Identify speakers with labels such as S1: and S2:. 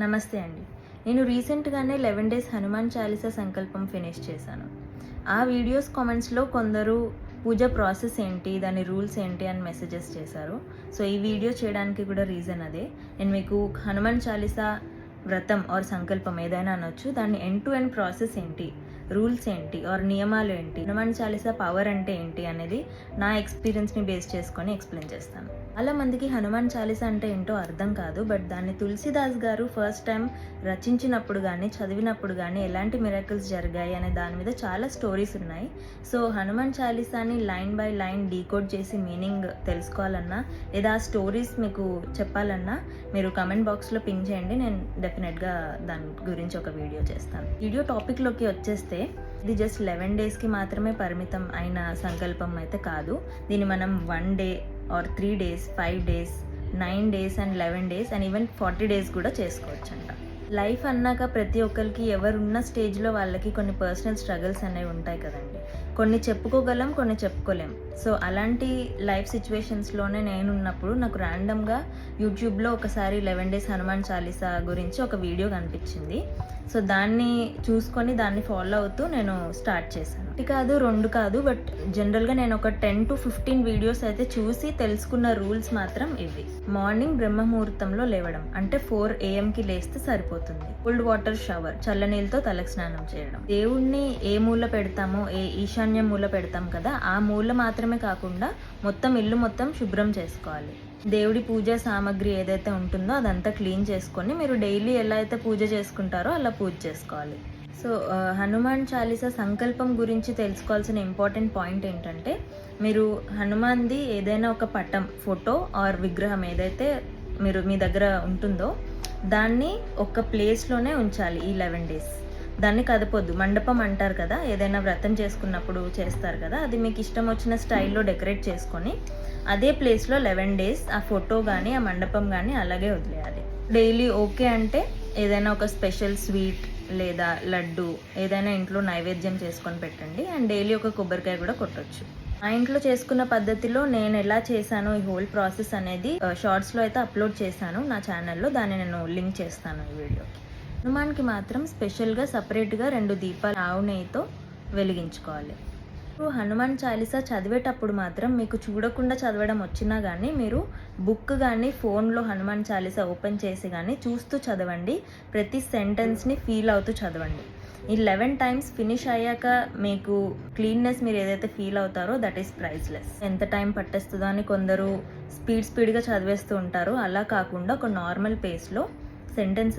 S1: నమస్తే అండి. నేను రీసెంట్‌గానే 11 డేస్ హనుమాన్ చాలీసా సంకల్పం ఫినిష్ చేశాను. ఆ వీడియోస్ కామెంట్స్‌లో కొందరు పూజ ప్రాసెస్ ఏంటి, దాని రూల్స్ ఏంటి అని మెసేజెస్ చేశారు. సో, ఈ వీడియో చేయడానికి కూడా రీజన్ అదే. నేను మీకు హనుమాన్ చాలీసా వ్రతం ఆర్ సంకల్పం ఏదైనా అనొచ్చు. దాని ఎండ్ టు ఎండ్ ప్రాసెస్ ఏంటి, రూల్స్ ఏంటి ఆర్ నియమాలు ఏంటి, హనుమాన్ చాలీసా పవర్ అంటే ఏంటి అనేది నా ఎక్స్పీరియన్స్ని బేస్ చేసుకొని ఎక్స్ప్లెయిన్ చేస్తాను. చాలా మందికి హనుమాన్ చాలీసా అంటే ఏంటో అర్థం కాదు. బట్ దాన్ని తులసిదాస్ గారు ఫస్ట్ టైం రచించినప్పుడు కానీ చదివినప్పుడు కానీ ఎలాంటి మిరాకిల్స్ జరిగాయి అనే దాని మీద చాలా స్టోరీస్ ఉన్నాయి. సో హనుమాన్ చాలీసాని లైన్ బై లైన్ డీకోడ్ చేసి మీనింగ్ తెలుసుకోవాలన్నా లేదా ఆ స్టోరీస్ మీకు చెప్పాలన్నా మీరు కమెంట్ బాక్స్లో పింగ్ చేయండి. నేను డెఫినెట్గా దాని గురించి ఒక వీడియో చేస్తాను. వీడియో టాపిక్లోకి వచ్చేస్తే ఇది జస్ట్ 11 డేస్కి మాత్రమే పరిమితం అయిన సంకల్పం అయితే కాదు. దీన్ని మనం 1 day or 3 days, 5 days, 9 days and 11 days and even 40 days కూడా చేసుకోవచ్చు అంట. లైఫ్ అన్నాక ప్రతి ఒక్కరికి ఎవరున్న స్టేజ్లో వాళ్ళకి కొన్ని పర్సనల్ స్ట్రగుల్స్ అనేవి ఉంటాయి కదండి. కొన్ని చెప్పుకోగలం, కొన్ని చెప్పుకోలేం. సో అలాంటి లైఫ్ సిచ్యువేషన్స్లోనే నేనున్నప్పుడు నాకు ర్యాండమ్గా యూట్యూబ్లో ఒకసారి 11 డేస్ హనుమాన్ చాలీసా గురించి ఒక వీడియో కనిపించింది. సో దాన్ని చూసుకొని దాన్ని ఫాలో అవుతూ నేను స్టార్ట్ చేశాను. ఒకటి కాదు, 2 కాదు, బట్ జనరల్గా నేను ఒక 10 to 15 వీడియోస్ అయితే చూసి తెలుసుకున్న రూల్స్ మాత్రం ఇవి. మార్నింగ్ బ్రహ్మముహూర్తంలో లేవడం, అంటే 4 AM లేస్తే సరిపోతుంది. కోల్డ్ వాటర్ షవర్, చల్లనీళ్ళతో తలకు స్నానం చేయడం. దేవుణ్ణి ఏ మూల పెడతామో, ఏ ఈశాన్య మూల పెడతాం కదా, ఆ మూల మాత్రమే కాకుండా మొత్తం ఇల్లు మొత్తం శుభ్రం చేసుకోవాలి. దేవుడి పూజ సామాగ్రి ఏదైతే ఉంటుందో అదంతా క్లీన్ చేసుకొని మీరు డైలీ ఎలా అయితే పూజ చేసుకుంటారో అలా పూజ చేసుకోవాలి. సో హనుమాన్ చాలీసా సంకల్పం గురించి తెలుసుకోవాల్సిన ఇంపార్టెంట్ పాయింట్ ఏంటంటే, మీరు హనుమాన్ది ఏదైనా ఒక పటం, ఫోటో ఆర్ విగ్రహం ఏదైతే మీ దగ్గర ఉంటుందో దాన్ని ఒక ప్లేస్లోనే ఉంచాలి ఈ 11 డేస్. దాన్ని కదపొద్దు. మండపం అంటారు కదా, ఏదైనా వ్రతం చేసుకున్నప్పుడు చేస్తారు కదా, అది మీకు ఇష్టం వచ్చిన స్టైల్లో డెకరేట్ చేసుకొని అదే ప్లేస్లో 11 డేస్ ఆ ఫోటో కానీ ఆ మండపం కానీ అలాగే వదిలేయాలి. డైలీ ఓకే అంటే ఏదైనా ఒక స్పెషల్ స్వీట్ లేదా లడ్డు ఏదైనా ఇంట్లో నైవేద్యం చేసుకొని పెట్టండి. అండ్ డైలీ ఒక కొబ్బరికాయ కూడా కొట్టొచ్చు. మా ఇంట్లో చేసుకున్న పద్ధతిలో నేను ఎలా చేశానో ఈ హోల్ ప్రాసెస్ అనేది షార్ట్స్లో అయితే అప్లోడ్ చేశాను నా ఛానల్లో. దాన్ని నేను లింక్ చేస్తాను ఈ వీడియోకి. హనుమాన్కి మాత్రం స్పెషల్గా సపరేట్గా 2 దీపాలు ఆవు నెయ్యితో వెలిగించుకోవాలి. హనుమాన్ చాలీసా చదివేటప్పుడు మాత్రం మీకు చూడకుండా చదవడం వచ్చినా కానీ మీరు బుక్ కానీ ఫోన్లో హనుమాన్ చాలీసా ఓపెన్ చేసి కానీ చూస్తూ చదవండి. ప్రతి సెంటెన్స్ని ఫీల్ అవుతూ చదవండి. ఈ 11 టైమ్స్ ఫినిష్ అయ్యాక మీకు క్లీన్నెస్ మీరు ఏదైతే ఫీల్ అవుతారో దట్ ఈస్ ప్రైస్లెస్. ఎంత టైం పట్టేస్తుందో అని కొందరు స్పీడ్గా చదివేస్తూ ఉంటారు. అలా కాకుండా ఒక నార్మల్ పేస్లో సెంటెన్సెస్